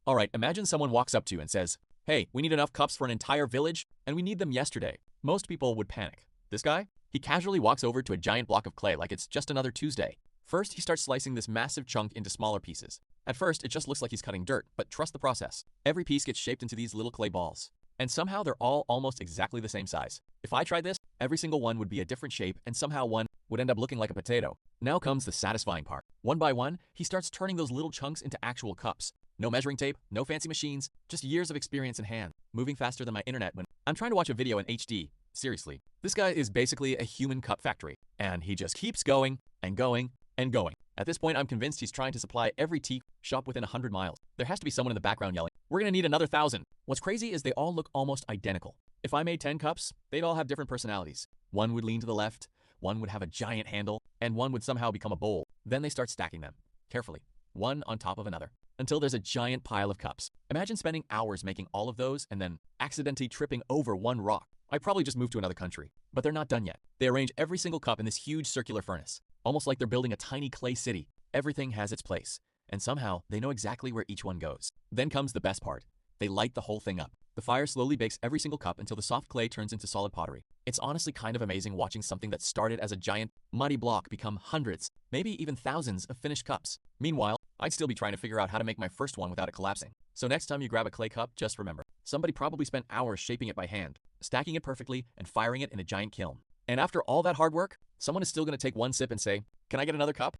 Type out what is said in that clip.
Alright, imagine someone walks up to you and says, "Hey, we need enough cups for an entire village, and we need them yesterday." Most people would panic. This guy? He casually walks over to a giant block of clay like it's just another Tuesday. First, he starts slicing this massive chunk into smaller pieces. At first, it just looks like he's cutting dirt, but trust the process. Every piece gets shaped into these little clay balls. And somehow they're all almost exactly the same size. If I tried this, every single one would be a different shape, and somehow one would end up looking like a potato. Now comes the satisfying part. One by one, he starts turning those little chunks into actual cups. No measuring tape, no fancy machines, just years of experience in hand, moving faster than my internet when I'm trying to watch a video in HD. Seriously, this guy is basically a human cup factory, and he just keeps going and going and going. At this point, I'm convinced he's trying to supply every tea shop within 100 miles. There has to be someone in the background yelling, "We're gonna need another 1,000. What's crazy is they all look almost identical. If I made 10 cups, they'd all have different personalities. One would lean to the left, one would have a giant handle, and one would somehow become a bowl. Then they start stacking them, carefully, one on top of another, until there's a giant pile of cups. Imagine spending hours making all of those and then accidentally tripping over one rock. I'd probably just move to another country. But they're not done yet. They arrange every single cup in this huge circular furnace, almost like they're building a tiny clay city. Everything has its place, and somehow they know exactly where each one goes. Then comes the best part. They light the whole thing up. The fire slowly bakes every single cup until the soft clay turns into solid pottery. It's honestly kind of amazing watching something that started as a giant, muddy block become hundreds, maybe even thousands of finished cups. Meanwhile, I'd still be trying to figure out how to make my first one without it collapsing. So next time you grab a clay cup, just remember, somebody probably spent hours shaping it by hand, stacking it perfectly, and firing it in a giant kiln. And after all that hard work, someone is still going to take one sip and say, "Can I get another cup?"